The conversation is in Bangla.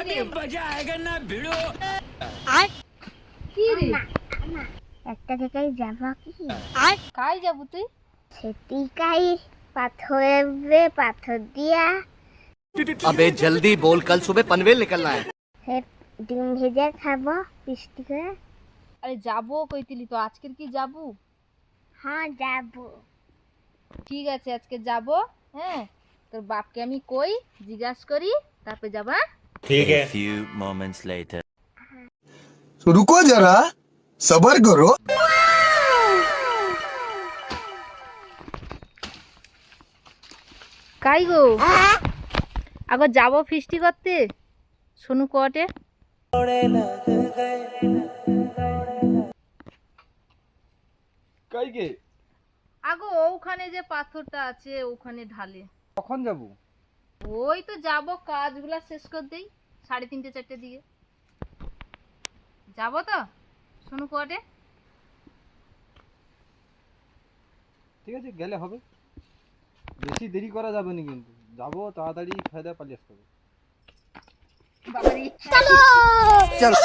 अभी मजा आएगा ना भिड़ो। কি রে একটা জায়গায় যাবো কি কাই যাবো তুই সেটিকাই পাথরে পাথর দিয়া अबे जल्दी बोल, कल सुबह पनवेल निकलना है। সে ডিম ভেজে খাবো বৃষ্টি করে। আরে যাবো কইতিলি তো আজকের কি যাবো হ্যাঁ যাবো। ঠিক আছে আজকে যাবো হ্যাঁ তোর বাপকে আমি কই জিজ্ঞাসা করি তারপর যাবা A few moments later. रुको जरा सबर करो। কাই গো আগো যাবো ফিস্টি করতে সোনু কোয়াটে কাইকে আগো ওখানে যে পাথরটা আছে ওখানে ঢালে কখন যাব? ওই তো যাবো কাজগুলা শেষ করে দেই 3:30 4টে দিকে যাবো তো সোনু কোয়াটে ঠিক আছে গেলে হবে, বেশি দেরি করা যাবে না কিন্তু যাবো তাড়াতাড়ি খাওয়া দাওয়া পালিয়ে আসতে হবে। বাবারি चलो